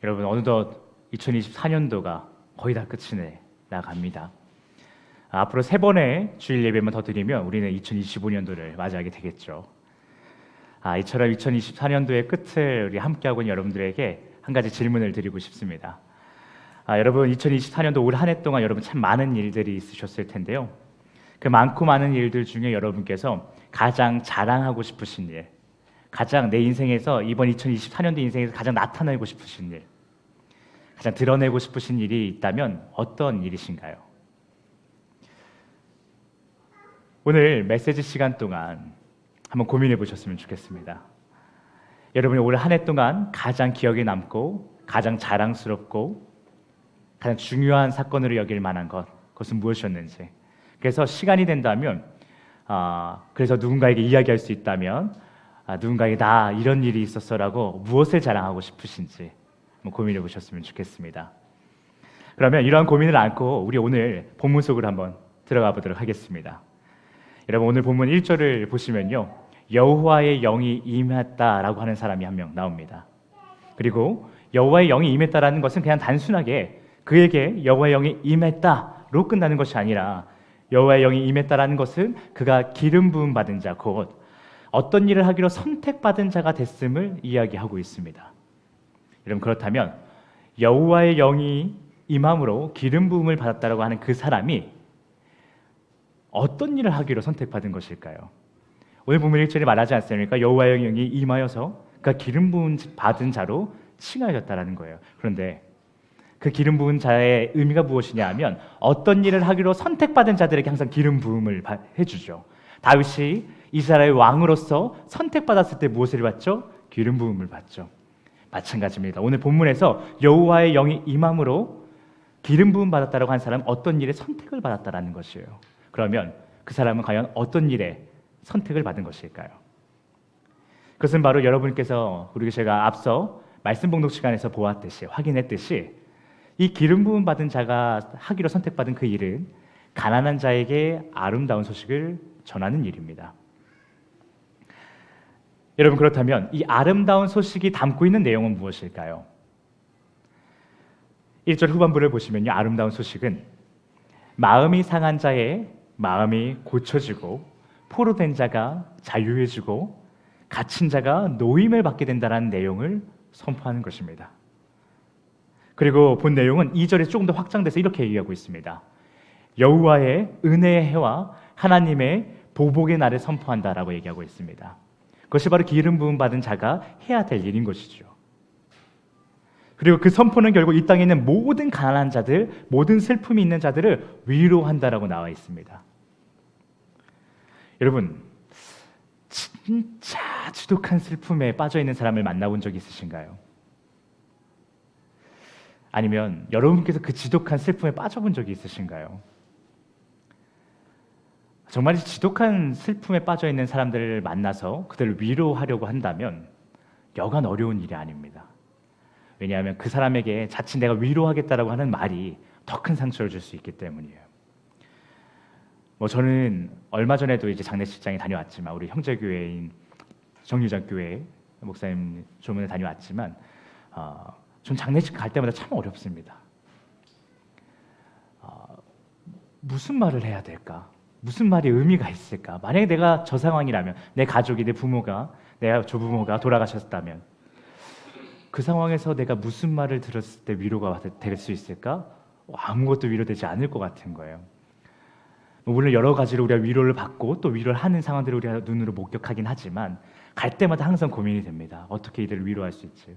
여러분, 어느덧 2024년도가 거의 다 끝이 나갑니다. 앞으로 3번의 주일 예배만 더 드리면 우리는 2025년도를 맞이하게 되겠죠. 이처럼 2024년도의 끝을 우리 함께하고 있는 여러분들에게 한 가지 질문을 드리고 싶습니다. 여러분, 2024년도 올 한 해 동안 여러분 참 많은 일들이 있으셨을 텐데요. 그 많고 많은 일들 중에 여러분께서 가장 자랑하고 싶으신 일, 가장 내 인생에서 이번 2024년도 인생에서 가장 나타내고 싶으신 일, 가장 드러내고 싶으신 일이 있다면 어떤 일이신가요? 오늘 메시지 시간 동안 한번 고민해 보셨으면 좋겠습니다. 여러분이 올 한 해 동안 가장 기억에 남고 가장 자랑스럽고 가장 중요한 사건으로 여길 만한 그것은 무엇이었는지, 그래서 시간이 된다면 그래서 누군가에게 이야기할 수 있다면 누군가에게 나 이런 일이 있었어라고 무엇을 자랑하고 싶으신지 한번 고민해 보셨으면 좋겠습니다. 그러면 이러한 고민을 안고 우리 오늘 본문 속으로 한번 들어가 보도록 하겠습니다. 여러분, 오늘 본문 1절을 보시면요, 여호와의 영이 임했다라고 하는 사람이 한 명 나옵니다. 그리고 여호와의 영이 임했다라는 것은 그냥 단순하게 그에게 여호와의 영이 임했다로 끝나는 것이 아니라 여호와의 영이 임했다라는 것은 그가 기름 부음 받은 자, 곧 어떤 일을 하기로 선택받은 자가 됐음을 이야기하고 있습니다. 여러분, 그렇다면 여호와의 영이 임함으로 기름 부음을 받았다라고 하는 그 사람이 어떤 일을 하기로 선택받은 것일까요? 오늘 본문 1절에 말하지 않습니까? 여호와의 영이 임하여서 그가 기름 부음 받은 자로 칭하여졌다라는 거예요. 그런데 그 기름 부은 자의 의미가 무엇이냐 하면 어떤 일을 하기로 선택받은 자들에게 항상 기름 부음을 해주죠. 다윗이 이스라엘 왕으로서 선택받았을 때 무엇을 받죠? 기름 부음을 받죠. 마찬가지입니다. 오늘 본문에서 여호와의 영이 임함으로 기름 부음 받았다라고 한 사람은 어떤 일에 선택을 받았다라는 것이에요. 그러면 그 사람은 과연 어떤 일에 선택을 받은 것일까요? 그것은 바로 여러분께서 그리고 제가 앞서 말씀 봉독 시간에서 보았듯이 확인했듯이 이 기름 부음 받은 자가 하기로 선택받은 그 일은 가난한 자에게 아름다운 소식을 전하는 일입니다. 여러분, 그렇다면 이 아름다운 소식이 담고 있는 내용은 무엇일까요? 1절 후반부를 보시면요, 아름다운 소식은 마음이 상한 자의 마음이 고쳐지고 포로된 자가 자유해지고 갇힌 자가 노임을 받게 된다는 내용을 선포하는 것입니다. 그리고 본 내용은 2절에 조금 더 확장돼서 이렇게 얘기하고 있습니다. 여호와의 은혜의 해와 하나님의 보복의 날을 선포한다라고 얘기하고 있습니다. 그것이 바로 기름 부음 받은 자가 해야 될 일인 것이죠. 그리고 그 선포는 결국 이 땅에 있는 모든 가난한 자들, 모든 슬픔이 있는 자들을 위로한다라고 나와 있습니다. 여러분, 진짜 지독한 슬픔에 빠져 있는 사람을 만나본 적 있으신가요? 아니면 여러분께서 그 지독한 슬픔에 빠져본 적이 있으신가요? 정말 지독한 슬픔에 빠져 있는 사람들을 만나서 그들을 위로하려고 한다면 여간 어려운 일이 아닙니다. 왜냐하면 그 사람에게 자칫 내가 위로하겠다라고 하는 말이 더 큰 상처를 줄 수 있기 때문이에요. 저는 얼마 전에도 이제 장례식장에 다녀왔지만 우리 형제교회인 정유장 교회 목사님 조문에 다녀왔지만 전 장례식 갈 때마다 참 어렵습니다. 무슨 말을 해야 될까? 무슨 말이 의미가 있을까? 만약에 내가 저 상황이라면 내 가족이, 내 부모가, 내 조부모가 돌아가셨다면 그 상황에서 내가 무슨 말을 들었을 때 위로가 될 수 있을까? 아무것도 위로되지 않을 것 같은 거예요. 물론 여러 가지로 우리가 위로를 받고 또 위로를 하는 상황들을 우리가 눈으로 목격하긴 하지만 갈 때마다 항상 고민이 됩니다. 어떻게 이들을 위로할 수 있지?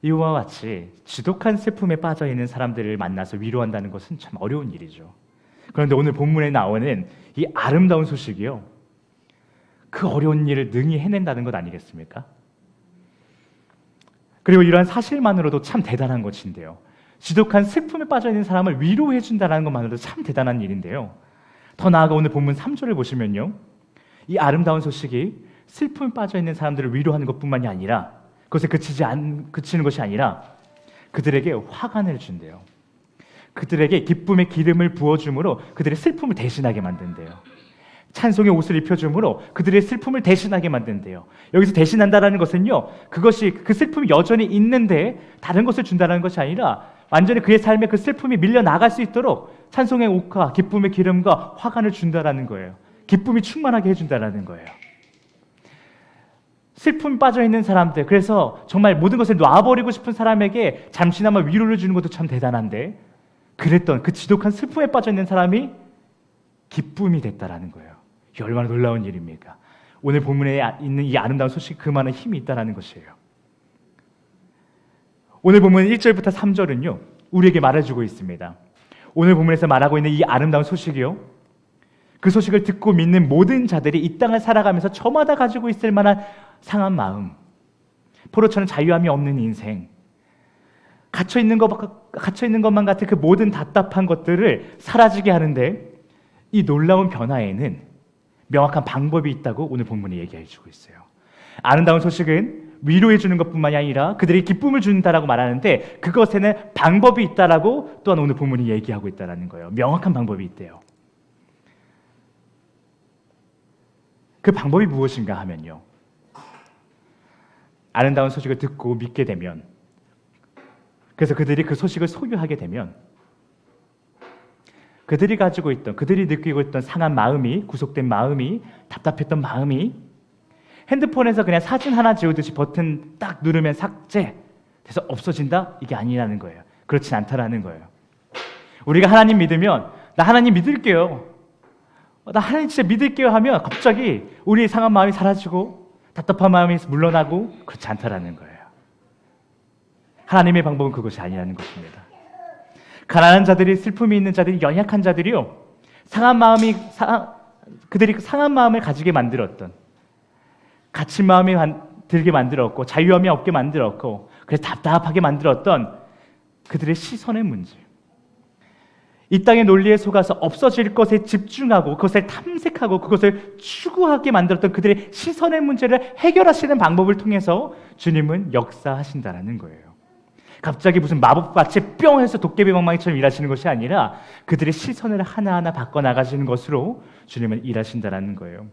이와 같이 지독한 슬픔에 빠져 있는 사람들을 만나서 위로한다는 것은 참 어려운 일이죠. 그런데 오늘 본문에 나오는 이 아름다운 소식이요, 그 어려운 일을 능히 해낸다는 것 아니겠습니까? 그리고 이러한 사실만으로도 참 대단한 것인데요, 지독한 슬픔에 빠져 있는 사람을 위로해 준다는 것만으로도 참 대단한 일인데요, 더 나아가 오늘 본문 3절을 보시면요, 이 아름다운 소식이 슬픔에 빠져 있는 사람들을 위로하는 것뿐만이 아니라 그것에 그치는 것이 아니라 그들에게 화관을 준대요. 그들에게 기쁨의 기름을 부어줌으로 그들의 슬픔을 대신하게 만든대요. 찬송의 옷을 입혀줌으로 그들의 슬픔을 대신하게 만든대요. 여기서 대신한다라는 것은요, 그것이 그 슬픔이 여전히 있는데 다른 것을 준다는 것이 아니라 완전히 그의 삶에 그 슬픔이 밀려나갈 수 있도록 찬송의 옷과 기쁨의 기름과 화관을 준다라는 거예요. 기쁨이 충만하게 해준다라는 거예요. 슬픔이 빠져있는 사람들, 그래서 정말 모든 것을 놔버리고 싶은 사람에게 잠시나마 위로를 주는 것도 참 대단한데, 그랬던 그 지독한 슬픔에 빠져있는 사람이 기쁨이 됐다라는 거예요. 이게 얼마나 놀라운 일입니까? 오늘 본문에 있는 이 아름다운 소식이 그만한 힘이 있다라는 것이에요. 오늘 본문 1절부터 3절은요, 우리에게 말해주고 있습니다. 오늘 본문에서 말하고 있는 이 아름다운 소식이요, 그 소식을 듣고 믿는 모든 자들이 이 땅을 살아가면서 저마다 가지고 있을 만한 상한 마음, 포로처럼 자유함이 없는 인생, 갇혀있는 것만 같은 그 모든 답답한 것들을 사라지게 하는데, 이 놀라운 변화에는 명확한 방법이 있다고 오늘 본문이 얘기해주고 있어요. 아름다운 소식은 위로해 주는 것뿐만이 아니라 그들이 기쁨을 준다라고 말하는데, 그것에는 방법이 있다라고 또한 오늘 본문이 얘기하고 있다라는 거예요. 명확한 방법이 있대요. 그 방법이 무엇인가 하면요, 아름다운 소식을 듣고 믿게 되면, 그래서 그들이 그 소식을 소유하게 되면 그들이 가지고 있던, 그들이 느끼고 있던 상한 마음이, 구속된 마음이, 답답했던 마음이 핸드폰에서 그냥 사진 하나 지우듯이 버튼 딱 누르면 삭제 돼서 없어진다? 이게 아니라는 거예요. 그렇진 않다라는 거예요. 우리가 하나님 믿으면, 나 하나님 믿을게요, 나 하나님 진짜 믿을게요 하면 갑자기 우리의 상한 마음이 사라지고 답답한 마음이 물러나고, 그렇지 않다라는 거예요. 하나님의 방법은 그것이 아니라는 것입니다. 가난한 자들이, 슬픔이 있는 자들이, 연약한 자들이요, 그들이 상한 마음을 가지게 만들었던, 갇힌 마음이 들게 만들었고, 자유함이 없게 만들었고, 그래서 답답하게 만들었던 그들의 시선의 문제, 이 땅의 논리에 속아서 없어질 것에 집중하고 그것을 탐색하고 그것을 추구하게 만들었던 그들의 시선의 문제를 해결하시는 방법을 통해서 주님은 역사하신다라는 거예요. 갑자기 무슨 마법같이 뿅 해서 도깨비 방망이처럼 일하시는 것이 아니라 그들의 시선을 하나하나 바꿔나가시는 것으로 주님은 일하신다라는 거예요.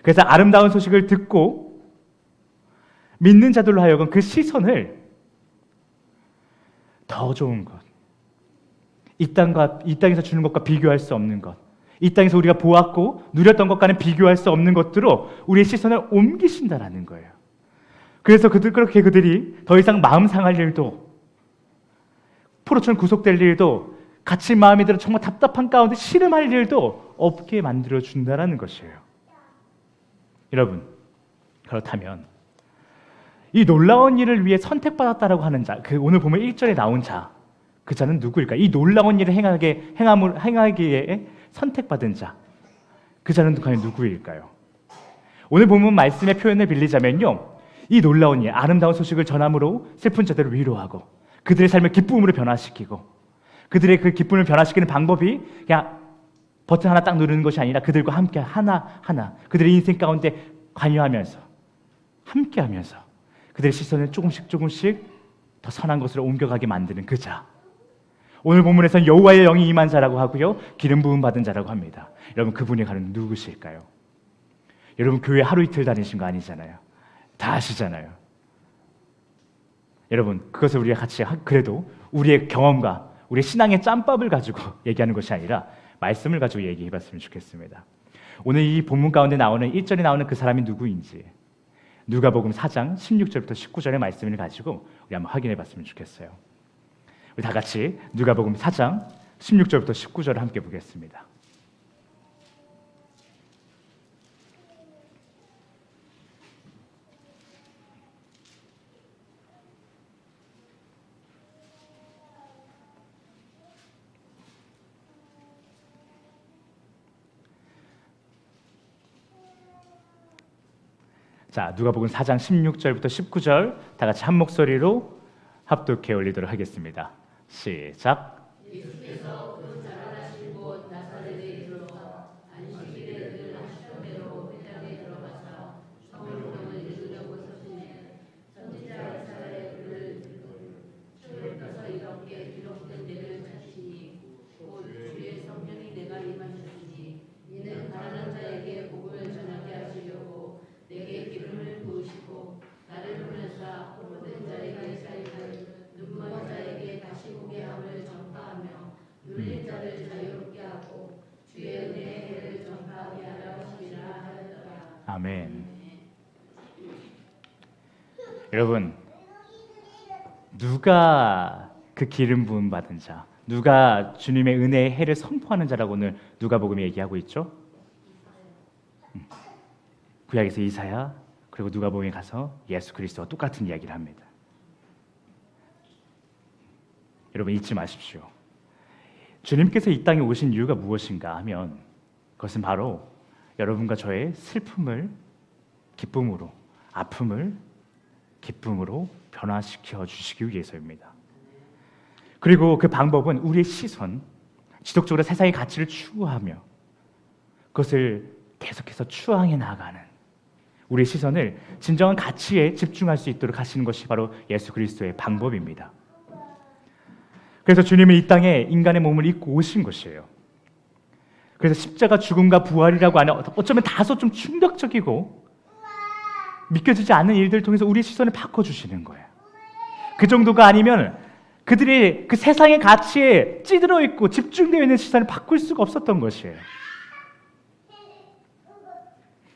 그래서 아름다운 소식을 듣고 믿는 자들로 하여금 그 시선을 더 좋은 것, 이 땅에서 주는 것과 비교할 수 없는 것, 이 땅에서 우리가 보았고 누렸던 것과는 비교할 수 없는 것들로 우리의 시선을 옮기신다라는 거예요. 그래서 그렇게 그들이 더 이상 마음 상할 일도, 포로처럼 구속될 일도, 갇힌 마음이 들어 정말 답답한 가운데 씨름할 일도 없게 만들어준다라는 것이에요. 여러분, 그렇다면 이 놀라운 일을 위해 선택받았다라고 하는 자, 그 오늘 보면 1절에 나온 자, 그 자는 누구일까? 이 놀라운 일을 행하기에 선택받은 자, 그 자는 과연 누구일까요? 오늘 본문 말씀의 표현을 빌리자면요, 이 놀라운 일, 아름다운 소식을 전함으로 슬픈 자들을 위로하고 그들의 삶을 기쁨으로 변화시키고, 그들의 그 기쁨을 변화시키는 방법이 그냥 버튼 하나 딱 누르는 것이 아니라 그들과 함께 하나하나 그들의 인생 가운데 관여하면서, 함께하면서 그들의 시선을 조금씩 더 선한 것으로 옮겨가게 만드는 그 자, 오늘 본문에서는 여호와의 영이 임한 자라고 하고요, 기름 부음 받은 자라고 합니다. 여러분, 그분이 가는 누구실까요? 여러분, 교회 하루 이틀 다니신 거 아니잖아요. 다 아시잖아요. 여러분, 그것을 우리가 같이 그래도 우리의 경험과 우리의 신앙의 짬밥을 가지고 얘기하는 것이 아니라 말씀을 가지고 얘기해봤으면 좋겠습니다. 오늘 이 본문 가운데 나오는 1절에 나오는 그 사람이 누구인지 누가복음 4장 16절부터 19절의 말씀을 가지고 우리 한번 확인해봤으면 좋겠어요. 우리 다 같이 누가복음 4장 16절부터 19절을 함께 보겠습니다. 자, 누가복음 4장 16절부터 19절 다 같이 한 목소리로 합독해 올리도록 하겠습니다. 시작. 예수께서 그 자라나신 곳 나사렛에 들어가 안식일에 늘 하시던 대로 회당에 들어가서 성경을 읽으려고 서시니 선지자 이사야의 글을 주께서 이렇게 기록된 데를 찾으시니 곧 주의 성령이 내가 임하셨으니 이는 가난한 자에게 아멘. 여러분, 누가 그 기름 부음 받은 자, 누가 주님의 은혜의 해를 선포하는 자라고 오늘 누가복음에 얘기하고 있죠? 구약에서 이사야, 그리고 누가복음에 가서 예수 그리스도와 똑같은 이야기를 합니다. 여러분 잊지 마십시오. 주님께서 이 땅에 오신 이유가 무엇인가 하면 그것은 바로 여러분과 저의 슬픔을 기쁨으로, 아픔을 기쁨으로 변화시켜 주시기 위해서입니다. 그리고 그 방법은 우리의 시선, 지속적으로 세상의 가치를 추구하며 그것을 계속해서 추앙해 나가는 우리의 시선을 진정한 가치에 집중할 수 있도록 하시는 것이 바로 예수 그리스도의 방법입니다. 그래서 주님은 이 땅에 인간의 몸을 입고 오신 것이에요. 그래서 십자가 죽음과 부활이라고 하는 어쩌면 다소 좀 충격적이고 믿겨지지 않는 일들을 통해서 우리의 시선을 바꿔주시는 거예요. 그 정도가 아니면 그들이 그 세상의 가치에 찌들어 있고 집중되어 있는 시선을 바꿀 수가 없었던 것이에요.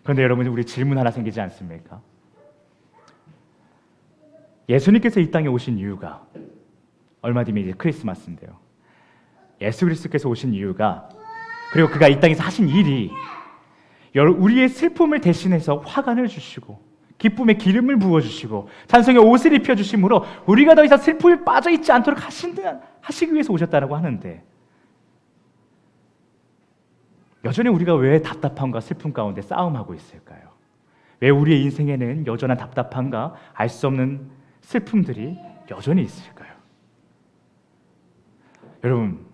그런데 여러분, 우리 질문 하나 생기지 않습니까? 예수님께서 이 땅에 오신 이유가 얼마 뒤면 이제 크리스마스인데요. 예수 그리스도께서 오신 이유가, 그리고 그가 이 땅에서 하신 일이 우리의 슬픔을 대신해서 화관을 주시고 기쁨의 기름을 부어주시고 찬송의 옷을 입혀주심으로 우리가 더 이상 슬픔에 빠져있지 않도록 하시기 위해서 오셨다라고 하는데, 여전히 우리가 왜 답답함과 슬픔 가운데 싸움하고 있을까요? 왜 우리의 인생에는 여전한 답답함과 알 수 없는 슬픔들이 여전히 있을까요? 여러분,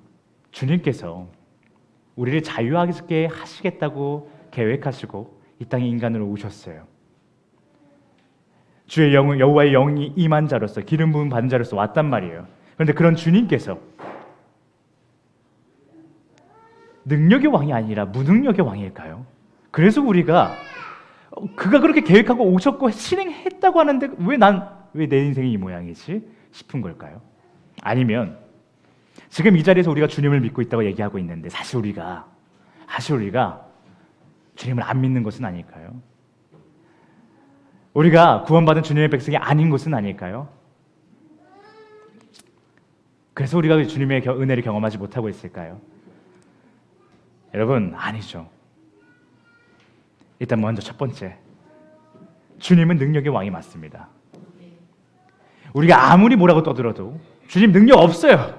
주님께서 우리를 자유하게 하시겠다고 계획하시고 이 땅에 인간으로 오셨어요. 주의 여호와의 영이 임한 자로서, 기름 부음 받은 자로서 왔단 말이에요. 그런데 그런 주님께서 능력의 왕이 아니라 무능력의 왕일까요? 그래서 우리가 그가 그렇게 계획하고 오셨고 실행했다고 하는데 왜 내 인생이 이 모양이지 싶은 걸까요? 아니면 지금 이 자리에서 우리가 주님을 믿고 있다고 얘기하고 있는데 사실 우리가 주님을 안 믿는 것은 아닐까요? 우리가 구원받은 주님의 백성이 아닌 것은 아닐까요? 그래서 우리가 주님의 은혜를 경험하지 못하고 있을까요? 여러분, 아니죠. 일단 먼저 첫 번째, 주님은 능력의 왕이 맞습니다. 우리가 아무리 뭐라고 떠들어도 주님 능력 없어요.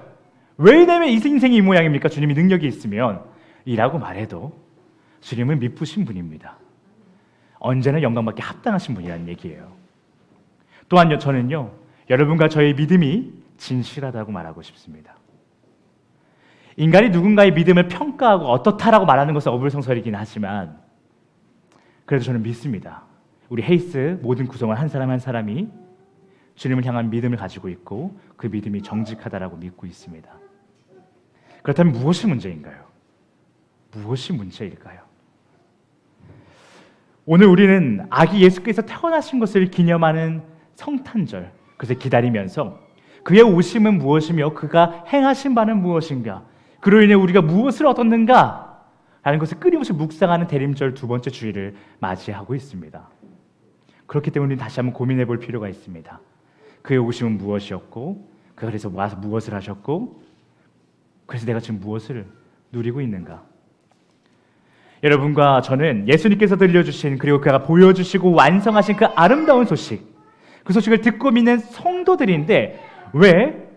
왜 내 인생이 이 모양입니까? 주님이 능력이 있으면 이라고 말해도 주님은 미쁘신 분입니다. 언제나 영광받기 합당하신 분이라는 얘기예요. 또한 저는요, 여러분과 저의 믿음이 진실하다고 말하고 싶습니다. 인간이 누군가의 믿음을 평가하고 어떻다라고 말하는 것은 어불성설이긴 하지만 그래도 저는 믿습니다. 우리 헤이스 모든 구성원 한 사람 한 사람이 주님을 향한 믿음을 가지고 있고 그 믿음이 정직하다라고 믿고 있습니다. 그렇다면 무엇이 문제인가요? 무엇이 문제일까요? 오늘 우리는 아기 예수께서 태어나신 것을 기념하는 성탄절, 그것을 기다리면서 그의 오심은 무엇이며 그가 행하신 바는 무엇인가, 그로 인해 우리가 무엇을 얻었는가 라는 것을 끊임없이 묵상하는 대림절 두 번째 주일을 맞이하고 있습니다. 그렇기 때문에 다시 한번 고민해 볼 필요가 있습니다. 그의 오심은 무엇이었고, 그가 그래서 와서 무엇을 하셨고, 그래서 내가 지금 무엇을 누리고 있는가. 여러분과 저는 예수님께서 들려주신, 그리고 그가 보여주시고 완성하신 그 아름다운 소식, 그 소식을 듣고 믿는 성도들인데 왜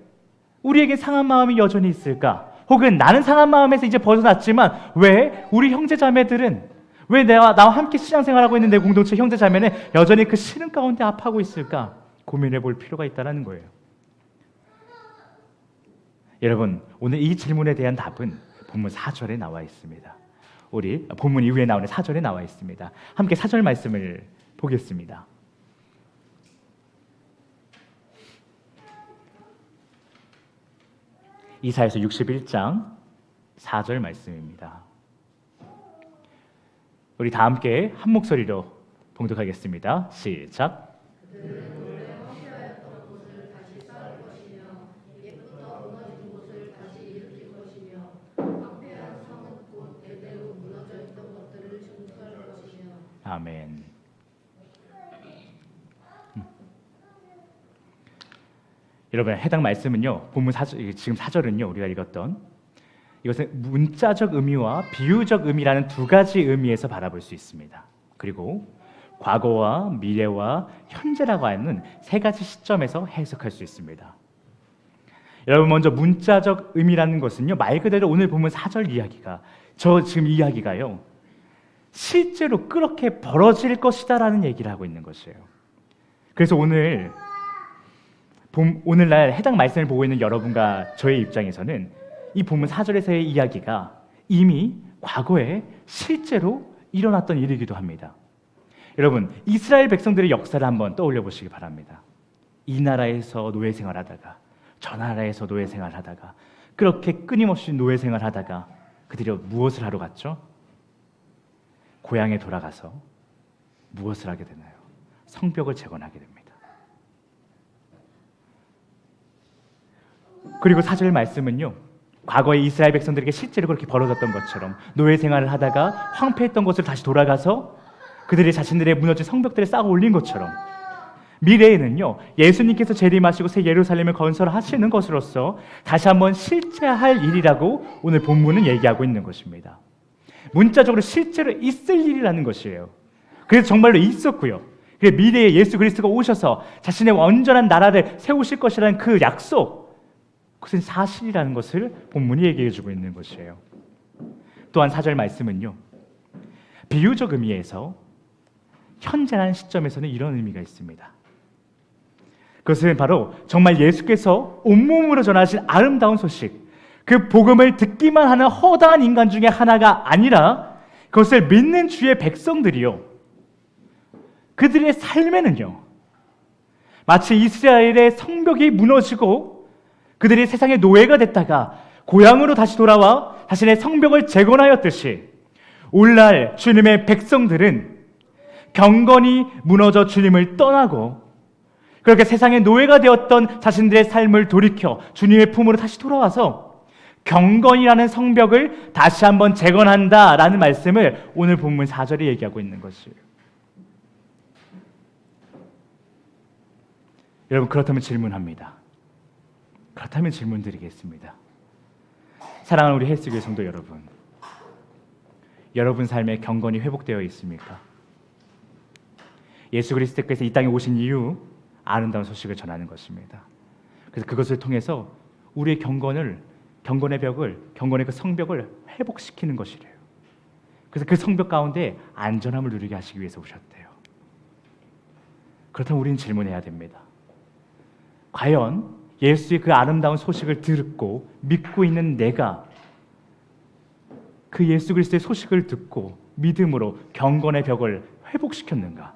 우리에게 상한 마음이 여전히 있을까? 혹은 나는 상한 마음에서 이제 벗어났지만 왜 우리 형제자매들은, 왜 나와 함께 신앙생활하고 있는 내 공동체 형제자매는 여전히 그 시름 가운데 아파하고 있을까? 고민해 볼 필요가 있다는 거예요. 여러분, 오늘 이 질문에 대한 답은 본문 4절에 나와 있습니다. 우리 본문 이후에 나오는 4절에 나와 있습니다. 함께 4절 말씀을 보겠습니다. 이사야서 61장 4절 말씀입니다. 우리 다 함께 한 목소리로 봉독하겠습니다. 시작. 아멘. 여러분, 해당 말씀은요, 본문 지금 4절은요, 우리가 읽었던 이것은 문자적 의미와 비유적 의미라는 두 가지 의미에서 바라볼 수 있습니다. 그리고 과거와 미래와 현재라고 하는 세 가지 시점에서 해석할 수 있습니다. 여러분, 먼저 문자적 의미라는 것은요, 말 그대로 오늘 본문 4절 이야기가, 지금 이야기가요, 실제로 그렇게 벌어질 것이다라는 얘기를 하고 있는 것이에요. 그래서 오늘날 해당 말씀을 보고 있는 여러분과 저의 입장에서는 이 본문 4절에서의 이야기가 이미 과거에 실제로 일어났던 일이기도 합니다. 여러분, 이스라엘 백성들의 역사를 한번 떠올려 보시기 바랍니다. 이 나라에서 노예 생활하다가 저 나라에서 노예 생활하다가 그렇게 끊임없이 노예 생활하다가 그들이 무엇을 하러 갔죠? 고향에 돌아가서 무엇을 하게 되나요? 성벽을 재건하게 됩니다. 그리고 4절 말씀은요, 과거에 이스라엘 백성들에게 실제로 그렇게 벌어졌던 것처럼 노예 생활을 하다가 황폐했던 곳을 다시 돌아가서 그들이 자신들의 무너진 성벽들을 쌓아 올린 것처럼 미래에는요, 예수님께서 재림하시고 새 예루살렘을 건설하시는 것으로서 다시 한번 실제할 일이라고 오늘 본문은 얘기하고 있는 것입니다. 문자적으로 실제로 있을 일이라는 것이에요. 그래서 정말로 있었고요. 미래에 예수 그리스도가 오셔서 자신의 온전한 나라를 세우실 것이라는 그 약속, 그것은 사실이라는 것을 본문이 얘기해주고 있는 것이에요. 또한 4절 말씀은요, 비유적 의미에서 현재라는 시점에서는 이런 의미가 있습니다. 그것은 바로 정말 예수께서 온몸으로 전하신 아름다운 소식, 그 복음을 듣기만 하는 허다한 인간 중에 하나가 아니라 그것을 믿는 주의 백성들이요, 그들의 삶에는요, 마치 이스라엘의 성벽이 무너지고 그들이 세상의 노예가 됐다가 고향으로 다시 돌아와 자신의 성벽을 재건하였듯이 오늘날 주님의 백성들은 경건이 무너져 주님을 떠나고 그렇게 세상의 노예가 되었던 자신들의 삶을 돌이켜 주님의 품으로 다시 돌아와서 경건이라는 성벽을 다시 한번 재건한다라는 말씀을 오늘 본문 4절에 얘기하고 있는 것이에요. 여러분, 그렇다면 질문합니다. 그렇다면 질문 드리겠습니다. 사랑하는 우리 헬스교회 성도 여러분, 여러분 삶에 경건이 회복되어 있습니까? 예수 그리스도께서 이 땅에 오신 이유, 아름다운 소식을 전하는 것입니다. 그래서 그것을 통해서 우리의 경건의 벽을, 경건의 그 성벽을 회복시키는 것이래요. 그래서 그 성벽 가운데 안전함을 누리게 하시기 위해서 오셨대요. 그렇다면 우리는 질문해야 됩니다. 과연 예수의 그 아름다운 소식을 듣고 믿고 있는 내가 그 예수 그리스도의 소식을 듣고 믿음으로 경건의 벽을 회복시켰는가?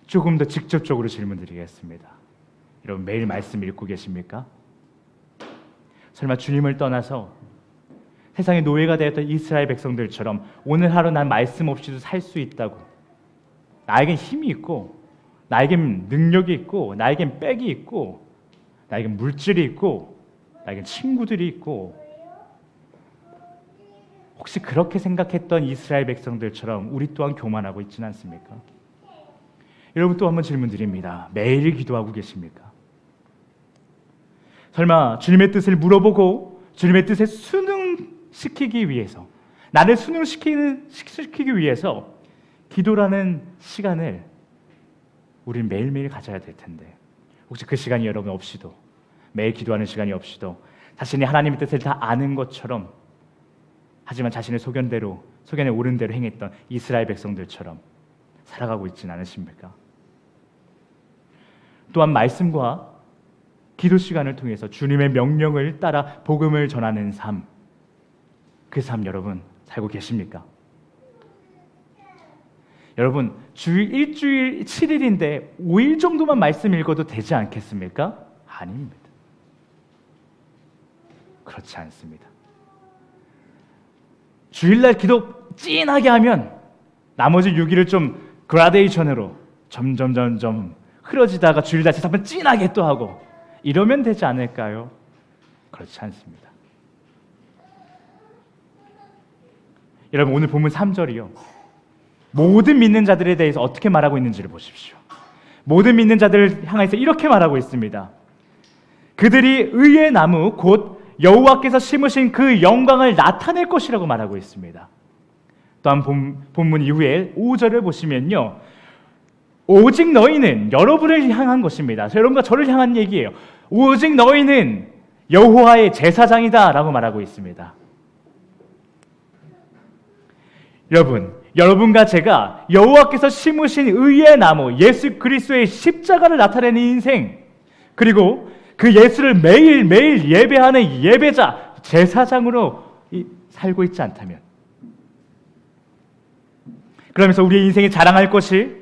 조금 더 직접적으로 질문드리겠습니다. 여러분, 매일 말씀 읽고 계십니까? 설마 주님을 떠나서 세상의 노예가 되었던 이스라엘 백성들처럼 오늘 하루 난 말씀 없이도 살 수 있다고, 나에겐 힘이 있고 나에겐 능력이 있고 나에겐 백이 있고 나에겐 물질이 있고 나에겐 친구들이 있고, 혹시 그렇게 생각했던 이스라엘 백성들처럼 우리 또한 교만하고 있지는 않습니까? 여러분, 또 한번 질문 드립니다. 매일 기도하고 계십니까? 설마 주님의 뜻을 물어보고 주님의 뜻에 순응시키기 위해서, 나를 순응시키기 위해서 기도라는 시간을 우리는 매일매일 가져야 될 텐데, 혹시 그 시간이 여러분 없이도, 매일 기도하는 시간이 없이도 자신이 하나님의 뜻을 다 아는 것처럼, 하지만 자신의 소견에 옳은 대로 행했던 이스라엘 백성들처럼 살아가고 있지는 않으십니까? 또한 말씀과 기도 시간을 통해서 주님의 명령을 따라 복음을 전하는 삶, 그 삶 여러분 살고 계십니까? 여러분, 일주일 7일인데 5일 정도만 말씀 읽어도 되지 않겠습니까? 아닙니다. 그렇지 않습니다. 주일날 기도 찐하게 하면 나머지 6일을 좀 그라데이션으로 점점 흐려지다가 주일 다시 한번 찐하게 또 하고 이러면 되지 않을까요? 그렇지 않습니다. 여러분 오늘 본문 3절이요. 모든 믿는 자들에 대해서 어떻게 말하고 있는지를 보십시오. 모든 믿는 자들을 향해서 이렇게 말하고 있습니다. 그들이 의의 나무 곧 여호와께서 심으신 그 영광을 나타낼 것이라고 말하고 있습니다. 또한 본문 이후에 5절을 보시면요. 오직 너희는 여러분을 향한 것입니다. 여러분과 저를 향한 얘기예요. 오직 너희는 여호와의 제사장이다 라고 말하고 있습니다. 여러분과 제가 여호와께서 심으신 의의 나무 예수 그리스도의 십자가를 나타내는 인생, 그리고 그 예수를 매일매일 예배하는 예배자, 제사장으로 살고 있지 않다면, 그러면서 우리의 인생이 자랑할 것이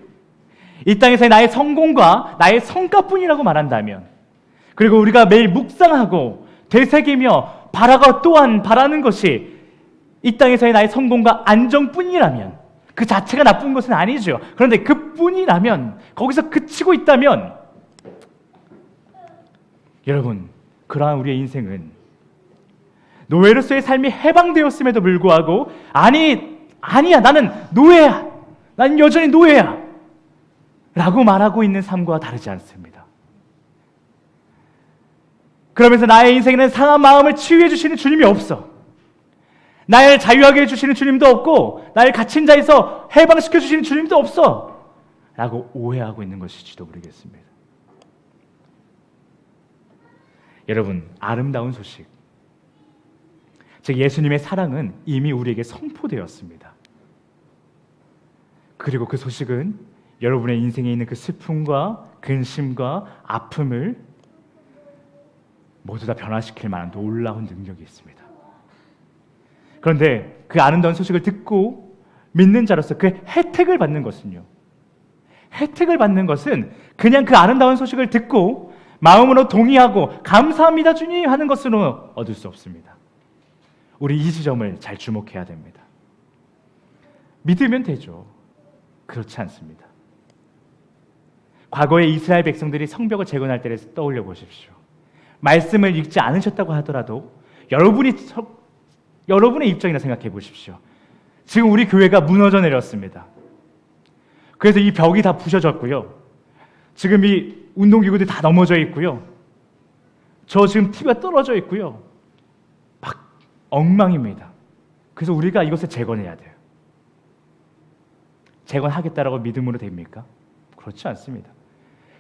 이 땅에서의 나의 성공과 나의 성과뿐이라고 말한다면, 그리고 우리가 매일 묵상하고 되새기며 또한 바라는 것이 이 땅에서의 나의 성공과 안정뿐이라면, 그 자체가 나쁜 것은 아니죠. 그런데 그뿐이라면, 거기서 그치고 있다면, 여러분, 그러한 우리의 인생은 노예로서의 삶이 해방되었음에도 불구하고 아니야, 나는 노예야, 난 여전히 노예야 라고 말하고 있는 삶과 다르지 않습니다. 그러면서 나의 인생에는 상한 마음을 치유해 주시는 주님이 없어. 나를 자유하게 해주시는 주님도 없고, 나를 갇힌 자에서 해방시켜 주시는 주님도 없어 라고 오해하고 있는 것일지도 모르겠습니다. 여러분, 아름다운 소식, 즉 예수님의 사랑은 이미 우리에게 선포되었습니다. 그리고 그 소식은 여러분의 인생에 있는 그 슬픔과 근심과 아픔을 모두 다 변화시킬 만한 놀라운 능력이 있습니다. 그런데 그 아름다운 소식을 듣고 믿는 자로서 그 혜택을 받는 것은요, 혜택을 받는 것은 그냥 그 아름다운 소식을 듣고 마음으로 동의하고 감사합니다 주님 하는 것으로 얻을 수 없습니다. 우리 이 지점을 잘 주목해야 됩니다. 믿으면 되죠. 그렇지 않습니다. 과거에 이스라엘 백성들이 성벽을 재건할 때를 떠올려 보십시오. 말씀을 읽지 않으셨다고 하더라도 여러분의 입장이라 생각해 보십시오. 지금 우리 교회가 무너져 내렸습니다. 그래서 이 벽이 다 부셔졌고요. 지금 이 운동기구들이 다 넘어져 있고요. 저 지금 TV가 떨어져 있고요. 막 엉망입니다. 그래서 우리가 이것을 재건해야 돼요. 재건하겠다라고 믿음으로 됩니까? 그렇지 않습니다.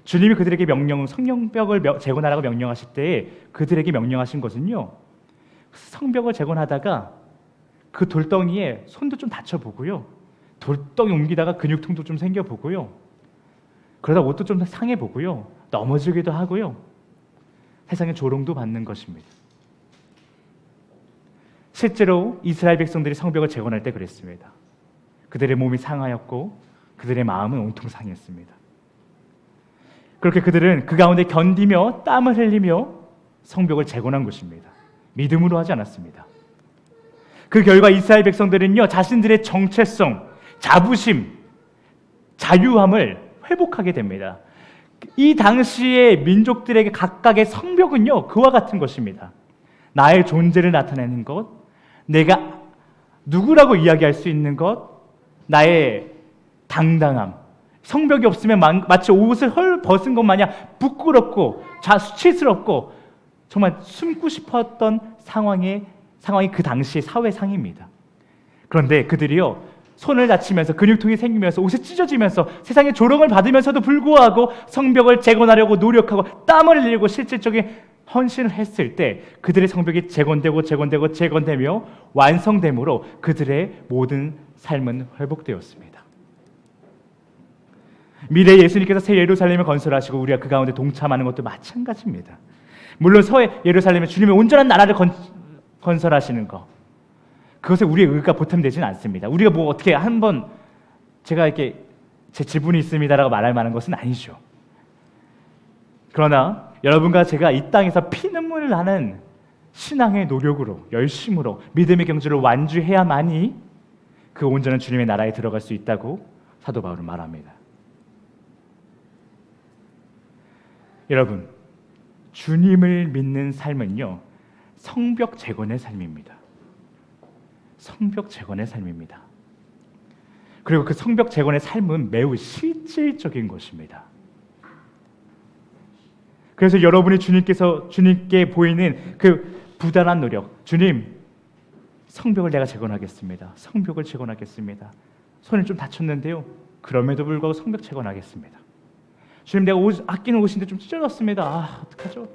주님이 그들에게 성벽을 재건하라고 명령하실 때에 그들에게 명령하신 것은요, 성벽을 재건하다가 그 돌덩이에 손도 좀 다쳐보고요, 돌덩이 옮기다가 근육통도 좀 생겨보고요, 그러다 옷도 좀 상해보고요, 넘어지기도 하고요, 세상에 조롱도 받는 것입니다. 실제로 이스라엘 백성들이 성벽을 재건할 때 그랬습니다. 그들의 몸이 상하였고 그들의 마음은 온통 상했습니다. 그렇게 그들은 그 가운데 견디며 땀을 흘리며 성벽을 재건한 것입니다. 믿음으로 하지 않았습니다. 그 결과 이스라엘 백성들은요, 자신들의 정체성, 자부심, 자유함을 회복하게 됩니다. 이 당시의 민족들에게 각각의 성벽은요, 그와 같은 것입니다. 나의 존재를 나타내는 것, 내가 누구라고 이야기할 수 있는 것, 나의 당당함. 성벽이 없으면 마치 옷을 헐 벗은 것 마냥 부끄럽고 수치스럽고 정말 숨고 싶었던 상황이 그 당시의 사회상입니다. 그런데 그들이요, 손을 다치면서 근육통이 생기면서 옷이 찢어지면서 세상에 조롱을 받으면서도 불구하고 성벽을 재건하려고 노력하고 땀을 흘리고 실질적인 헌신을 했을 때 그들의 성벽이 재건되며 완성됨으로 그들의 모든 삶은 회복되었습니다. 미래에 예수님께서 새 예루살렘을 건설하시고 우리가 그 가운데 동참하는 것도 마찬가지입니다. 물론 새 예루살렘에 주님의 온전한 나라를 건설하시는 것, 그것에 우리의 의가 보탬되지는 않습니다. 우리가 뭐 어떻게 한번 제가 이렇게 제 지분이 있습니다라고 말할 만한 것은 아니죠. 그러나 여러분과 제가 이 땅에서 피눈물을 나는 신앙의 노력으로, 열심으로 믿음의 경주를 완주해야만이 그 온전한 주님의 나라에 들어갈 수 있다고 사도 바울은 말합니다. 여러분, 주님을 믿는 삶은요, 성벽 재건의 삶입니다. 성벽 재건의 삶입니다. 그리고 그 성벽 재건의 삶은 매우 실질적인 것입니다. 그래서 여러분이 주님께 보이는 그 부단한 노력, 주님, 성벽을 내가 재건하겠습니다. 성벽을 재건하겠습니다. 손을 좀 다쳤는데요. 그럼에도 불구하고 성벽 재건하겠습니다. 주님, 내가 아끼는 옷인데 좀 찢어졌습니다. 어떡하죠?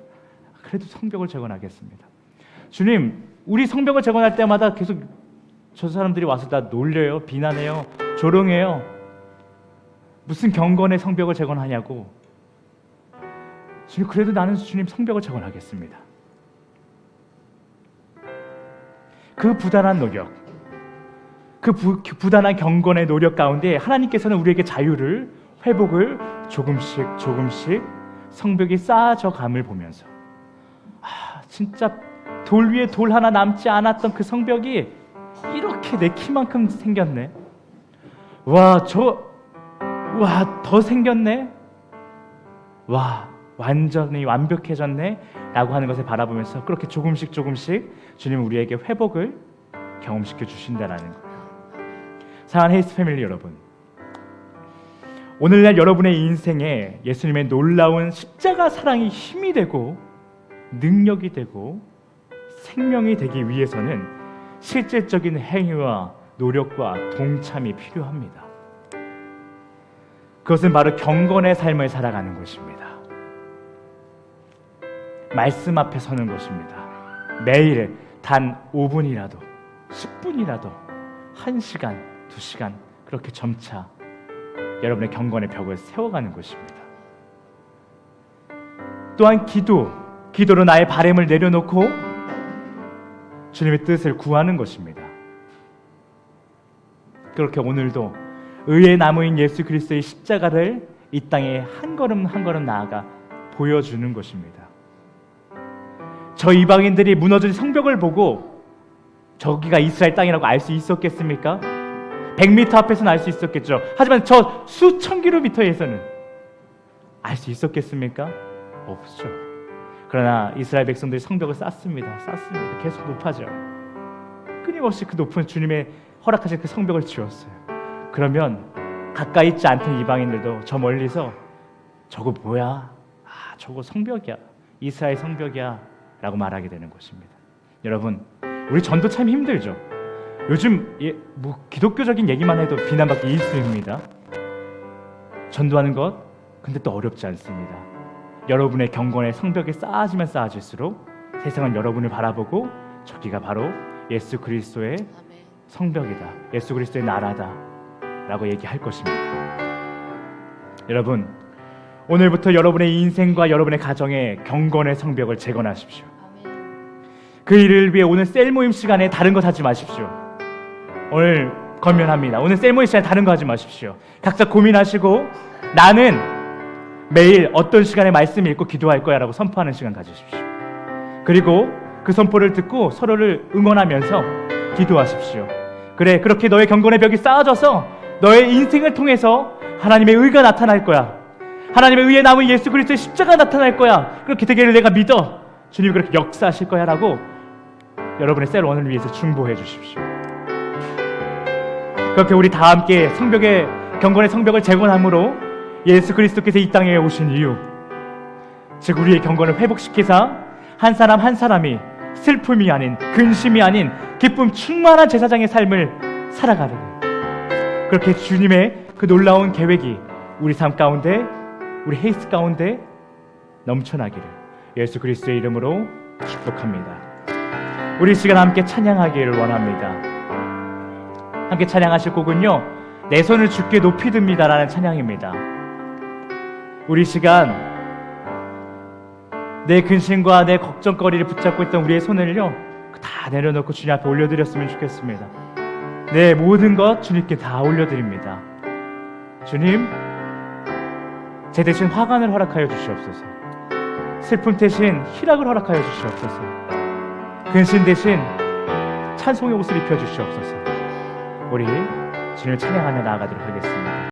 그래도 성벽을 재건하겠습니다. 주님, 우리 성벽을 재건할 때마다 계속 저 사람들이 와서 나 놀려요, 비난해요, 조롱해요. 무슨 경건의 성벽을 재건하냐고. 주님, 그래도 나는 주님 성벽을 재건하겠습니다. 그 부단한 노력, 그 부단한 경건의 노력 가운데 하나님께서는 우리에게 자유를, 회복을 조금씩 성벽이 쌓아져 감을 보면서 진짜 돌 위에 돌 하나 남지 않았던 그 성벽이 이렇게 내 키만큼 생겼네. 더 생겼네. 완전히 완벽해졌네 라고 하는 것을 바라보면서 그렇게 조금씩 주님은 우리에게 회복을 경험시켜 주신다라는 거예요. 사랑하는 헤이스 패밀리 여러분, 오늘날 여러분의 인생에 예수님의 놀라운 십자가 사랑이 힘이 되고 능력이 되고 생명이 되기 위해서는 실질적인 행위와 노력과 동참이 필요합니다. 그것은 바로 경건의 삶을 살아가는 것입니다. 말씀 앞에 서는 것입니다. 매일 단 5분이라도 10분이라도 1시간, 2시간 그렇게 점차 여러분의 경건의 벽을 세워가는 것입니다. 또한 기도로 나의 바램을 내려놓고 주님의 뜻을 구하는 것입니다. 그렇게 오늘도 의의 나무인 예수 그리스도의 십자가를 이 땅에 한 걸음 한 걸음 나아가 보여주는 것입니다. 저 이방인들이 무너진 성벽을 보고 저기가 이스라엘 땅이라고 알 수 있었겠습니까? 100m 앞에서는 알 수 있었겠죠. 하지만 저 수천 킬로미터에서는 알 수 있었겠습니까? 없죠. 그러나 이스라엘 백성들이 성벽을 쌓습니다. 계속 높아져. 끊임없이 그 높은 주님의 허락하신 그 성벽을 지었어요. 그러면 가까이 있지 않던 이방인들도 저 멀리서 저거 뭐야? 저거 성벽이야. 이스라엘 성벽이야 라고 말하게 되는 것입니다. 여러분, 우리 전도 참 힘들죠. 요즘 기독교적인 얘기만 해도 비난받기 일쑤입니다. 전도하는 것 근데 또 어렵지 않습니다. 여러분의 경건의 성벽이 쌓아지면 쌓아질수록 세상은 여러분을 바라보고 저기가 바로 예수 그리스도의 성벽이다, 예수 그리스도의 나라다 라고 얘기할 것입니다. 여러분, 오늘부터 여러분의 인생과 여러분의 가정의 경건의 성벽을 재건하십시오. 그 일을 위해 오늘 셀 모임 시간에 다른 것 하지 마십시오. 오늘 권면합니다. 오늘 셀 모임 시간에 다른 거 하지 마십시오. 각자 고민하시고 나는 매일 어떤 시간에 말씀 읽고 기도할 거야 라고 선포하는 시간 가지십시오. 그리고 그 선포를 듣고 서로를 응원하면서 기도하십시오. 그래, 그렇게 너의 경건의 벽이 쌓아져서 너의 인생을 통해서 하나님의 의가 나타날 거야. 하나님의 의에 남은 예수 그리스도의 십자가 나타날 거야. 그렇게 되기를 내가 믿어. 주님이 그렇게 역사하실 거야 라고 여러분의 셀원을 위해서 중보해 주십시오. 그렇게 우리 다 함께 성벽의 경건의 성벽을 재건함으로 예수 그리스도께서 이 땅에 오신 이유, 즉 우리의 경건을 회복시키사 한 사람 한 사람이 슬픔이 아닌, 근심이 아닌 기쁨 충만한 제사장의 삶을 살아가는, 그렇게 주님의 그 놀라운 계획이 우리 삶 가운데, 우리 헤이스 가운데 넘쳐나기를 예수 그리스도의 이름으로 축복합니다. 우리 시간 함께 찬양하기를 원합니다. 함께 찬양하실 곡은요, 내 손을 주께 높이 듭니다 라는 찬양입니다. 우리 시간 내 근심과 내 걱정거리를 붙잡고 있던 우리의 손을요 다 내려놓고 주님 앞에 올려드렸으면 좋겠습니다. 내 모든 것 주님께 다 올려드립니다. 주님, 제 대신 화관을 허락하여 주시옵소서. 슬픔 대신 희락을 허락하여 주시옵소서. 근심 대신 찬송의 옷을 입혀 주시옵소서. 우리 주님을 찬양하며 나아가도록 하겠습니다.